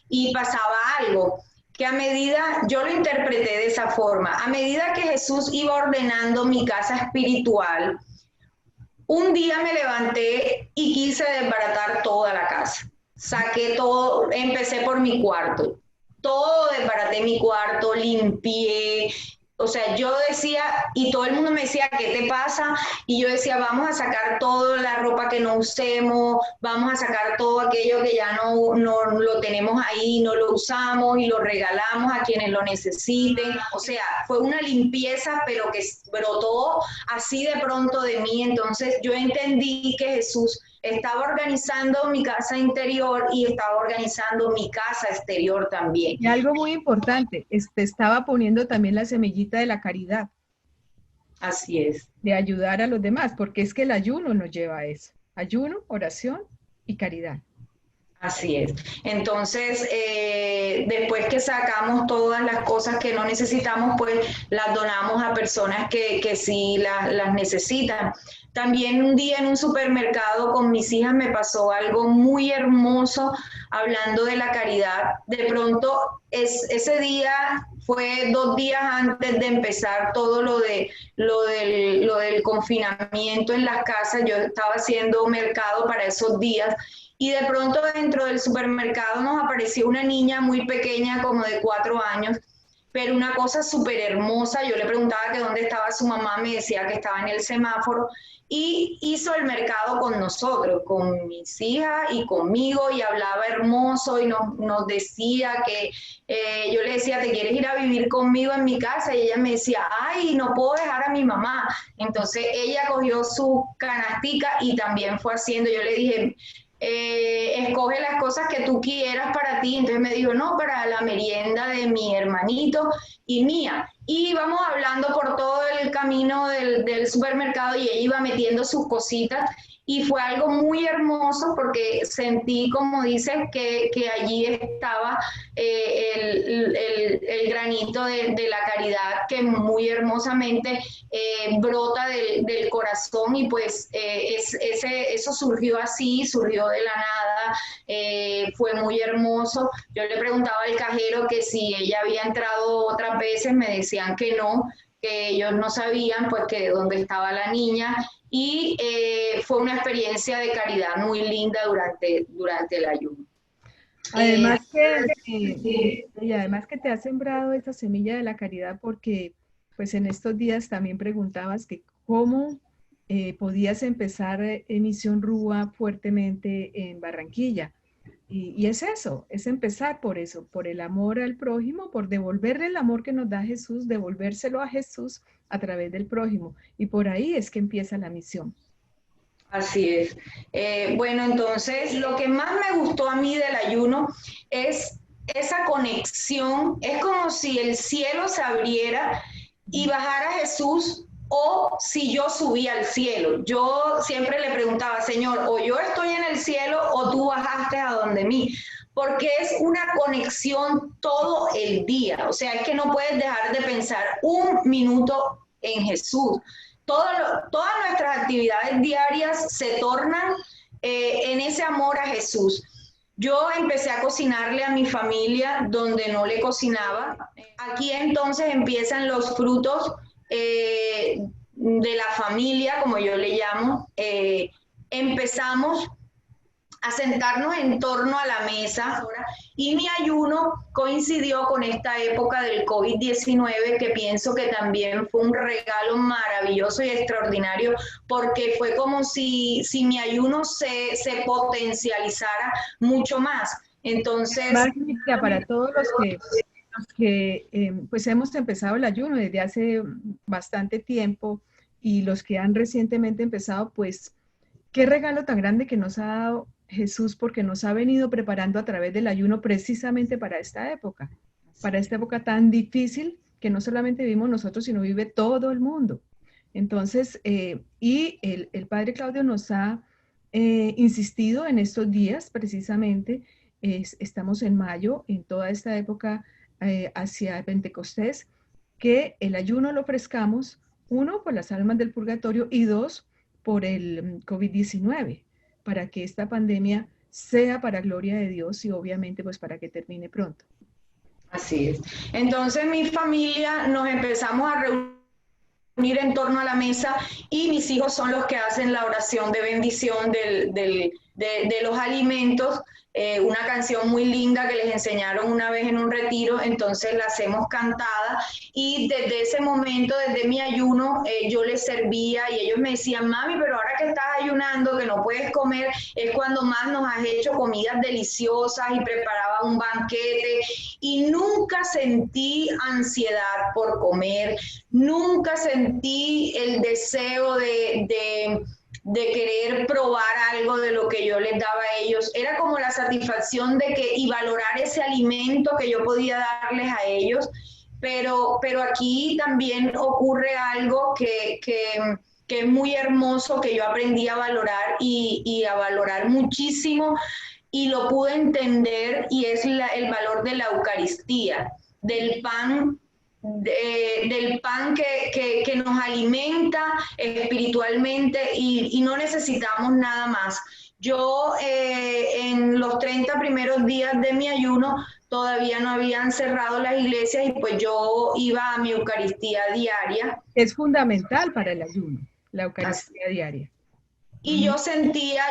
y pasaba algo que a medida, yo lo interpreté de esa forma, a medida que Jesús iba ordenando mi casa espiritual, un día me levanté y quise desbaratar toda la casa. Saqué todo, empecé por mi cuarto. Todo desbaraté mi cuarto, limpié. O sea, yo decía, y todo el mundo me decía, ¿qué te pasa? Y yo decía, vamos a sacar toda la ropa que no usemos, vamos a sacar todo aquello que ya no lo tenemos ahí, no lo usamos y lo regalamos a quienes lo necesiten. O sea, fue una limpieza, pero que brotó así de pronto de mí. Entonces yo entendí que Jesús estaba organizando mi casa interior y estaba organizando mi casa exterior también. Y algo muy importante, estaba poniendo también la semillita de la caridad, Así es. de ayudar a los demás, porque es que el ayuno nos lleva a eso. Ayuno, oración y caridad. Así es. Entonces, después que sacamos todas las cosas que no necesitamos, pues las donamos a personas que sí las necesitan. También un día en un supermercado con mis hijas me pasó algo muy hermoso hablando de la caridad. De pronto, ese día fue 2 días antes de empezar todo lo del confinamiento en las casas. Yo estaba haciendo mercado para esos días y de pronto dentro del supermercado nos apareció una niña muy pequeña, como de 4 años, pero una cosa súper hermosa. Yo le preguntaba que dónde estaba su mamá, me decía que estaba en el semáforo y hizo el mercado con nosotros, con mis hijas y conmigo, y hablaba hermoso y nos decía que yo le decía, ¿te quieres ir a vivir conmigo en mi casa? Y ella me decía, ay, no puedo dejar a mi mamá. Entonces ella cogió su canastica y también fue haciendo, yo le dije, escoge las cosas que tú quieras para ti. Entonces me dijo, no, para la merienda de mi hermanito y mía. Y íbamos hablando por todo el camino del supermercado y ella iba metiendo sus cositas y fue algo muy hermoso porque sentí, como dices, que allí estaba el granito de la caridad que muy hermosamente brota del corazón y pues eso surgió así, surgió de la nada, fue muy hermoso. Yo le preguntaba al cajero que si ella había entrado otras veces, me decían que no, que ellos no sabían pues que dónde estaba la niña y fue una experiencia de caridad muy linda durante el ayuno. Además y además que te ha sembrado esa semilla de la caridad porque pues en estos días también preguntabas que cómo podías empezar Misión Rúa fuertemente en Barranquilla. Y es eso, es empezar por eso, por el amor al prójimo, por devolverle el amor que nos da Jesús, devolvérselo a Jesús a través del prójimo. Y por ahí es que empieza la misión. Así es. Bueno, entonces lo que más me gustó a mí del ayuno es esa conexión. Es como si el cielo se abriera y bajara Jesús o si yo subí al cielo. Yo siempre le preguntaba, Señor, o yo estoy en el cielo o tú bajaste a donde mí. Porque es una conexión todo el día. O sea, es que no puedes dejar de pensar un minuto en Jesús. Todas nuestras actividades diarias se tornan en ese amor a Jesús. Yo empecé a cocinarle a mi familia donde no le cocinaba. Aquí entonces empiezan los frutos de la familia, como yo le llamo. Empezamos a sentarnos en torno a la mesa, y mi ayuno coincidió con esta época del COVID-19, que pienso que también fue un regalo maravilloso y extraordinario, porque fue como si mi ayuno se potencializara mucho más. Entonces, Magnífica para todos los que pues hemos empezado el ayuno desde hace bastante tiempo, y los que han recientemente empezado, pues qué regalo tan grande que nos ha dado Jesús, porque nos ha venido preparando a través del ayuno precisamente para esta época tan difícil que no solamente vivimos nosotros, sino vive todo el mundo. Entonces, y el Padre Claudio nos ha insistido en estos días precisamente. Estamos en mayo, en toda esta época hacia Pentecostés, que el ayuno lo ofrezcamos, uno, por las almas del purgatorio, y dos, por el COVID-19, para que esta pandemia sea para gloria de Dios y obviamente pues para que termine pronto. Así es. Entonces mi familia nos empezamos a reunir en torno a la mesa, y mis hijos son los que hacen la oración de bendición de los alimentos, una canción muy linda que les enseñaron una vez en un retiro, entonces la hacemos cantada, y desde ese momento, desde mi ayuno, yo les servía y ellos me decían, mami, pero ahora que estás ayunando, que no puedes comer, es cuando más nos has hecho comidas deliciosas, y preparaba un banquete, y nunca sentí ansiedad por comer, nunca sentí el deseo de querer probar algo de lo que yo les daba a ellos. Era como la satisfacción de que, y valorar ese alimento que yo podía darles a ellos, pero aquí también ocurre algo que es muy hermoso, que yo aprendí a valorar y a valorar muchísimo, y lo pude entender, y es el valor de la Eucaristía, del pan que nos alimenta espiritualmente, y no necesitamos nada más. Yo en los 30 primeros días de mi ayuno todavía no habían cerrado las iglesias, y pues yo iba a mi Eucaristía diaria. Es fundamental para el ayuno, la Eucaristía diaria. Y yo sentía,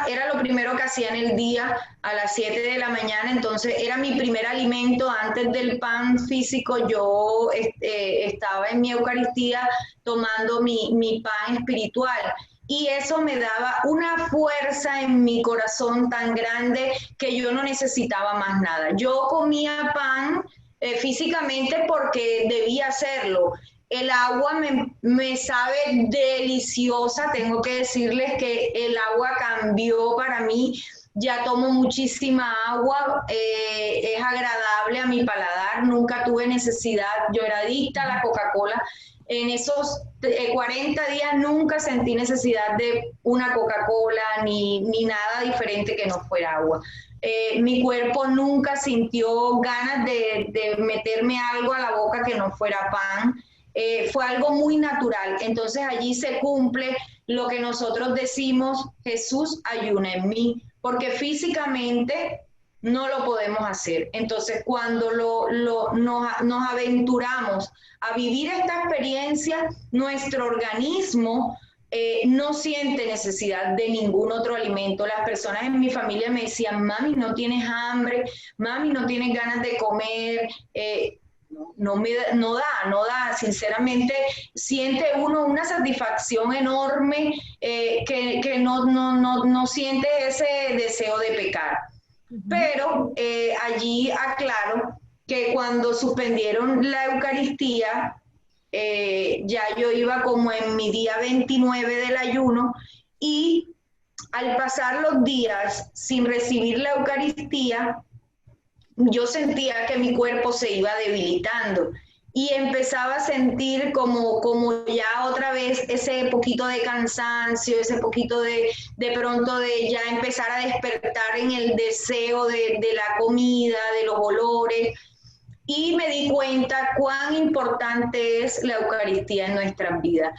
era lo primero que hacía en el día a las 7 de la mañana, entonces era mi primer alimento antes del pan físico. Yo estaba en mi Eucaristía tomando mi pan espiritual, y eso me daba una fuerza en mi corazón tan grande que yo no necesitaba más nada. Yo comía pan físicamente porque debía hacerlo. El agua me sabe deliciosa, tengo que decirles que el agua cambió para mí, ya tomo muchísima agua, es agradable a mi paladar, nunca tuve necesidad, yo era adicta a la Coca-Cola, en esos 40 días nunca sentí necesidad de una Coca-Cola ni nada diferente que no fuera agua. Mi cuerpo nunca sintió ganas de meterme algo a la boca que no fuera pan. Fue algo muy natural. Entonces allí se cumple lo que nosotros decimos: Jesús, ayuna en mí, porque físicamente no lo podemos hacer. Entonces cuando nos aventuramos a vivir esta experiencia, nuestro organismo no siente necesidad de ningún otro alimento. Las personas en mi familia me decían, mami, no tienes hambre, mami, no tienes ganas de comer. No da, sinceramente siente uno una satisfacción enorme, que no siente ese deseo de pecar. Pero allí aclaro que cuando suspendieron la Eucaristía, ya yo iba como en mi día 29 del ayuno, y al pasar los días sin recibir la Eucaristía, yo sentía que mi cuerpo se iba debilitando, y empezaba a sentir como ya otra vez ese poquito de cansancio, ese poquito de pronto de ya empezar a despertar en el deseo de la comida, de los olores, y me di cuenta cuán importante es la Eucaristía en nuestras vidas.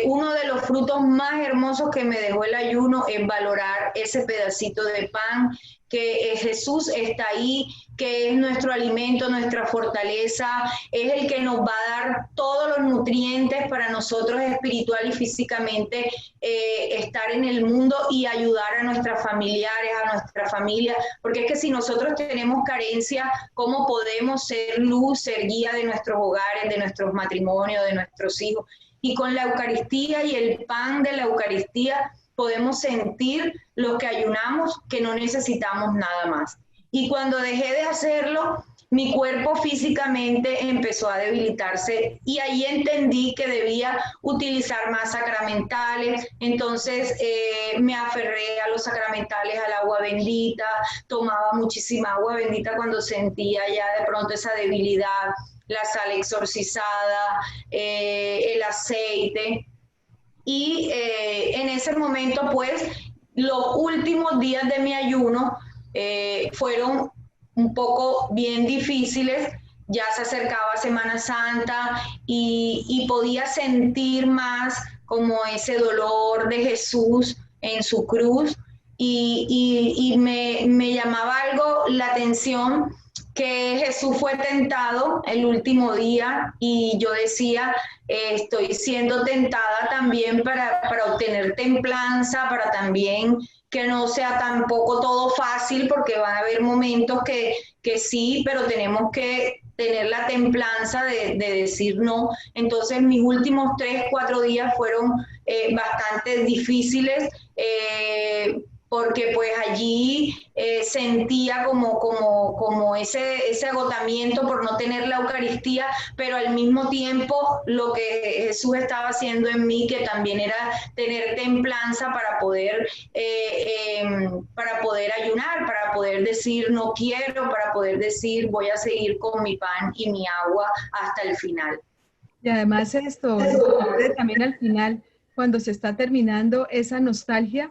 uno de los frutos más hermosos que me dejó el ayuno es valorar ese pedacito de pan, que Jesús está ahí, que es nuestro alimento, nuestra fortaleza, es el que nos va a dar todos los nutrientes para nosotros espiritual y físicamente estar en el mundo y ayudar a nuestras familiares, a nuestra familia, porque es que si nosotros tenemos carencia, ¿cómo podemos ser luz, ser guía de nuestros hogares, de nuestros matrimonios, de nuestros hijos? Y con la Eucaristía y el pan de la Eucaristía podemos sentir los que ayunamos que no necesitamos nada más. Y cuando dejé de hacerlo, mi cuerpo físicamente empezó a debilitarse y ahí entendí que debía utilizar más sacramentales. Entonces me aferré a los sacramentales, al agua bendita, tomaba muchísima agua bendita cuando sentía ya de pronto esa debilidad, la sal exorcizada, el aceite. Y en ese momento, pues, los últimos días de mi ayuno fueron un poco bien difíciles. Ya se acercaba Semana Santa y podía sentir más como ese dolor de Jesús en su cruz y me llamaba algo la atención que Jesús fue tentado el último día y yo decía, estoy siendo tentada también para obtener templanza, para también que no sea tampoco todo fácil, porque van a haber momentos que sí, pero tenemos que tener la templanza de decir no. Entonces mis últimos 3, 4 días fueron bastante difíciles, porque pues allí sentía como ese agotamiento por no tener la Eucaristía, pero al mismo tiempo lo que Jesús estaba haciendo en mí, que también era tener templanza para poder ayunar, para poder decir no quiero, para poder decir voy a seguir con mi pan y mi agua hasta el final. Y además esto, también al final, cuando se está terminando esa nostalgia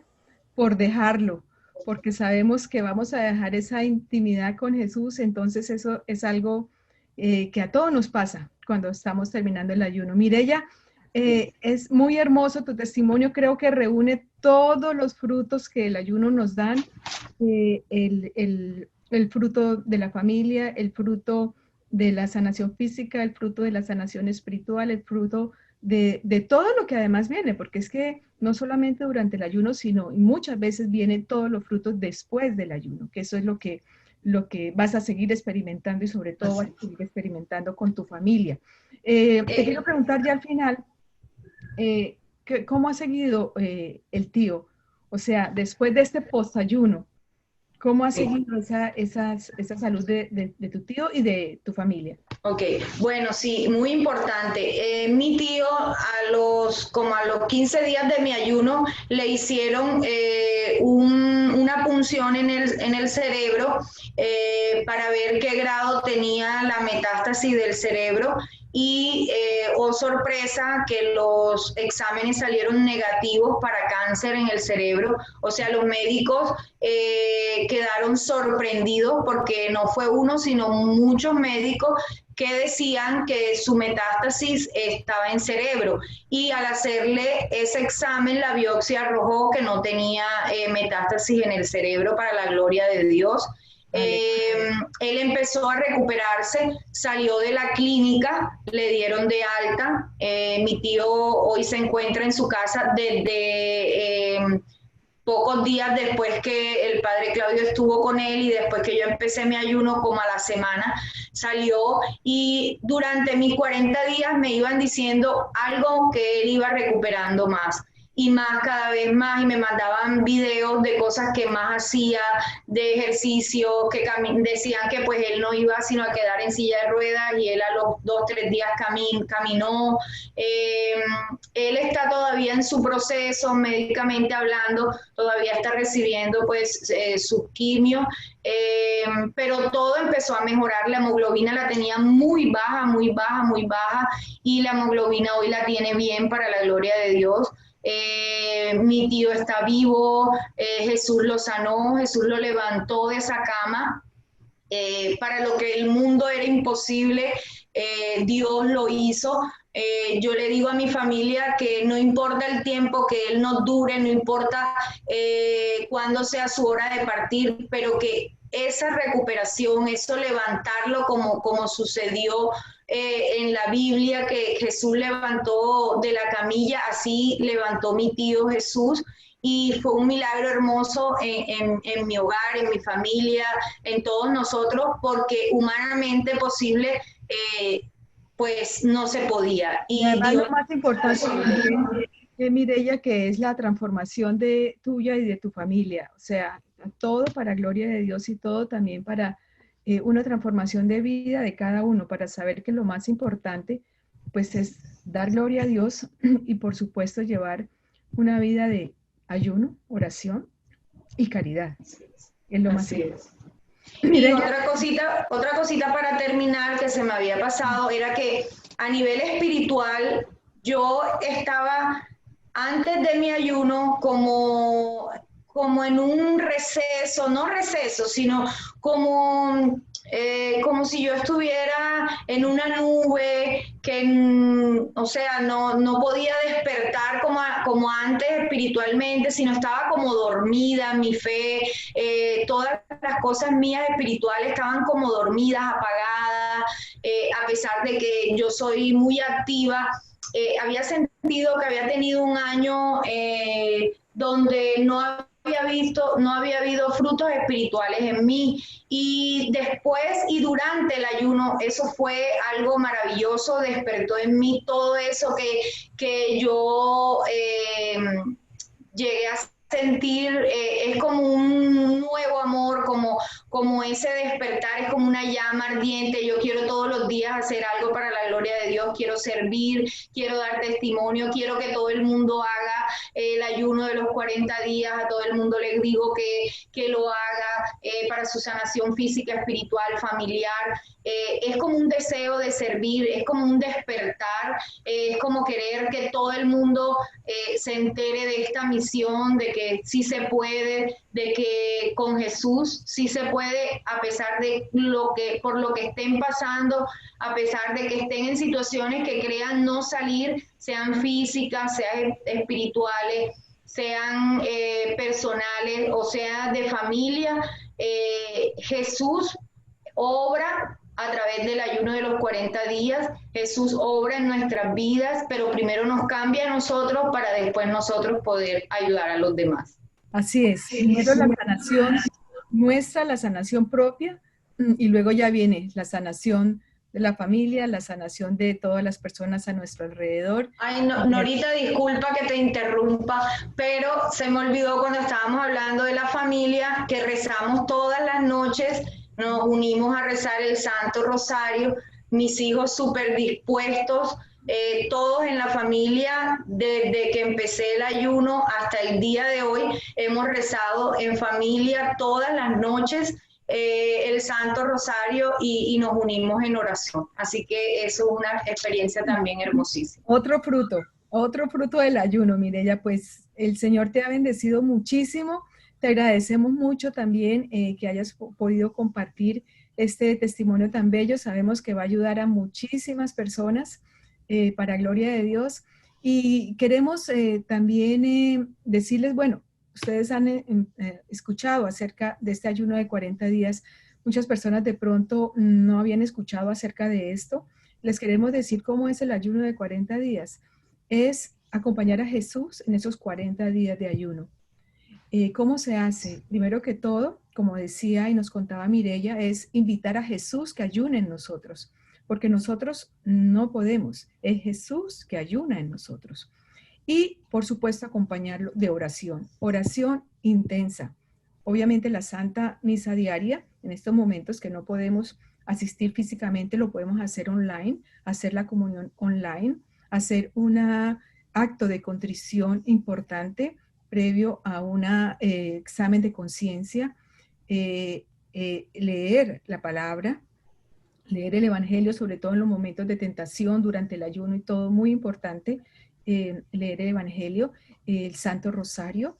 por dejarlo, porque sabemos que vamos a dejar esa intimidad con Jesús, entonces eso es algo que a todos nos pasa cuando estamos terminando el ayuno. Mireya, es muy hermoso tu testimonio, creo que reúne todos los frutos que el ayuno nos dan, el fruto de la familia, el fruto de la sanación física, el fruto de la sanación espiritual, el fruto de todo lo que además viene, porque es que no solamente durante el ayuno, sino muchas veces vienen todos los frutos después del ayuno, que eso es lo que vas a seguir experimentando y sobre todo vas a seguir experimentando con tu familia. Te quiero preguntar ya al final, ¿cómo ha seguido el tío? O sea, después de este post-ayuno, ¿cómo ha seguido esa salud de tu tío y de tu familia? Ok, bueno, sí, muy importante. Mi tío como a los 15 días de mi ayuno le hicieron una punción en el cerebro para ver qué grado tenía la metástasis del cerebro y, oh sorpresa, que los exámenes salieron negativos para cáncer en el cerebro. O sea, los médicos quedaron sorprendidos porque no fue uno, sino muchos médicos que decían que su metástasis estaba en cerebro y al hacerle ese examen la biopsia arrojó que no tenía metástasis en el cerebro, para la gloria de Dios. Él empezó a recuperarse, salió de la clínica, le dieron de alta. Mi tío hoy se encuentra en su casa desde pocos días después que el padre Claudio estuvo con él y después que yo empecé mi ayuno, como a la semana, salió, y durante mis 40 días me iban diciendo algo que él iba recuperando más y más, cada vez más, y me mandaban videos de cosas que más hacía, de ejercicio, que decían que pues él no iba sino a quedar en silla de ruedas y él a los 2, 3 días caminó. Él está todavía en su proceso, médicamente hablando, todavía está recibiendo pues su quimio, pero todo empezó a mejorar. La hemoglobina la tenía muy baja, muy baja, muy baja, y la hemoglobina hoy la tiene bien, para la gloria de Dios. Mi tío está vivo, Jesús lo sanó, Jesús lo levantó de esa cama. Para lo que el mundo era imposible, Dios lo hizo. Yo le digo a mi familia que no importa el tiempo que él nos dure, no importa cuándo sea su hora de partir, pero que esa recuperación, eso levantarlo como sucedió en la Biblia, que Jesús levantó de la camilla, así levantó mi tío Jesús. Y fue un milagro hermoso en mi hogar, en mi familia, en todos nosotros, porque humanamente posible, pues no se podía. Y Y además Dios lo más importante también, Mireya, que es la transformación de tuya y de tu familia. O sea, todo para gloria de Dios y todo también para una transformación de vida de cada uno, para saber que lo más importante, pues es dar gloria a Dios y por supuesto llevar una vida de ayuno, oración y caridad. Es lo más así importante. es. Y Mireya, otra cosita para terminar que se me había pasado era que a nivel espiritual yo estaba antes de mi ayuno como en un receso, no receso, sino como si yo estuviera en una nube que, o sea, no podía despertar como antes espiritualmente, sino estaba como dormida, mi fe, todas las cosas mías espirituales estaban como dormidas, apagadas, a pesar de que yo soy muy activa. Había sentido que había tenido un año donde no había habido frutos espirituales en mí. Y después y durante el ayuno, eso fue algo maravilloso, despertó en mí todo eso que yo llegué a sentir, es como un nuevo amor, como ese despertar, es como una llama ardiente. Yo quiero todos los días hacer algo para la gloria de Dios, quiero servir, quiero dar testimonio, quiero que todo el mundo haga el ayuno de los 40 días, a todo el mundo les digo que lo haga para su sanación física, espiritual, familiar. Es como un deseo de servir, es como un despertar, es como querer que todo el mundo se entere de esta misión, de que sí se puede, de que con Jesús sí se puede, a pesar de por lo que estén pasando, a pesar de que estén en situaciones que crean no salir, sean físicas, sean espirituales, sean personales o sea de familia. Jesús obra a través del ayuno de los 40 días. Jesús obra en nuestras vidas, pero primero nos cambia a nosotros para después nosotros poder ayudar a los demás. así es. Primero la sanación nuestra, la sanación propia, y luego ya viene la sanación de la familia, la sanación de todas las personas a nuestro alrededor. Ay, no, Norita, disculpa que te interrumpa, pero se me olvidó cuando estábamos hablando de la familia que rezamos todas las noches, nos unimos a rezar el Santo Rosario, mis hijos súper dispuestos, todos en la familia, desde que empecé el ayuno hasta el día de hoy, hemos rezado en familia todas las noches el Santo Rosario y nos unimos en oración. Así que eso es una experiencia también hermosísima. Otro fruto del ayuno, Mireya, pues el Señor te ha bendecido muchísimo. Te agradecemos mucho también que hayas podido compartir este testimonio tan bello. Sabemos que va a ayudar a muchísimas personas para gloria de Dios. Y queremos también decirles, bueno, ustedes han escuchado acerca de este ayuno de 40 días. Muchas personas de pronto no habían escuchado acerca de esto. Les queremos decir cómo es el ayuno de 40 días. Es acompañar a Jesús en esos 40 días de ayuno. ¿Cómo se hace? Primero que todo, como decía y nos contaba Mireya, es invitar a Jesús que ayune en nosotros, porque nosotros no podemos, es Jesús que ayuna en nosotros. Y, por supuesto, acompañarlo de oración, oración intensa. Obviamente la Santa Misa Diaria, en estos momentos que no podemos asistir físicamente, lo podemos hacer online, hacer la comunión online, hacer un acto de contrición importante previo a un examen de conciencia, leer la palabra, leer el Evangelio, sobre todo en los momentos de tentación, durante el ayuno y todo, muy importante, leer el Evangelio, el Santo Rosario,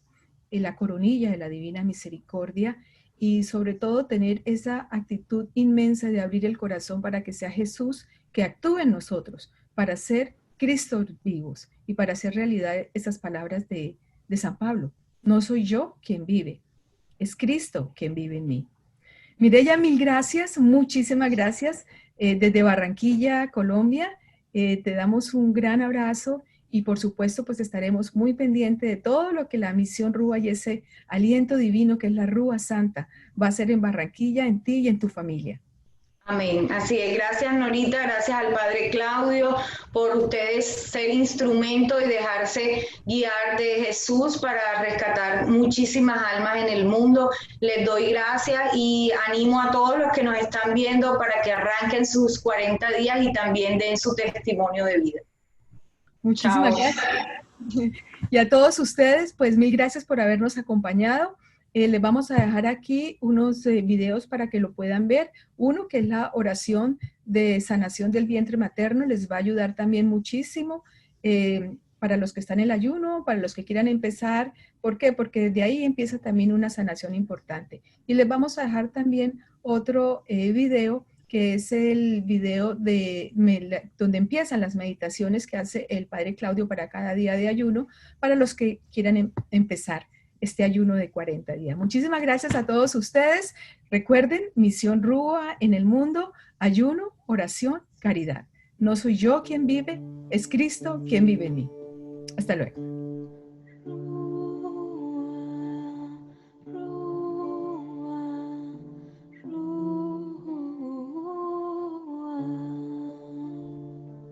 la coronilla de la Divina Misericordia y sobre todo tener esa actitud inmensa de abrir el corazón para que sea Jesús que actúe en nosotros, para ser Cristo vivos y para hacer realidad esas palabras de San Pablo. No soy yo quien vive, es Cristo quien vive en mí. Mireya, mil gracias, muchísimas gracias. Desde Barranquilla, Colombia, te damos un gran abrazo y por supuesto pues estaremos muy pendientes de todo lo que la misión Rúa y ese aliento divino que es la Rúa Santa va a hacer en Barranquilla, en ti y en tu familia. Amén. Así es. Gracias, Norita. Gracias al Padre Claudio por ustedes ser instrumento y dejarse guiar de Jesús para rescatar muchísimas almas en el mundo. Les doy gracias y animo a todos los que nos están viendo para que arranquen sus 40 días y también den su testimonio de vida. Muchísimas gracias. Y a todos ustedes, pues mil gracias por habernos acompañado. Les vamos a dejar aquí unos videos para que lo puedan ver. Uno que es la oración de sanación del vientre materno, les va a ayudar también muchísimo para los que están en el ayuno, para los que quieran empezar. ¿Por qué? Porque desde ahí empieza también una sanación importante. Y les vamos a dejar también otro video que es el video donde empiezan las meditaciones que hace el Padre Claudio para cada día de ayuno, para los que quieran empezar este ayuno de 40 días. Muchísimas gracias a todos ustedes. Recuerden, Misión Rúa en el mundo, ayuno, oración, caridad. No soy yo quien vive, es Cristo quien vive en mí. Hasta luego.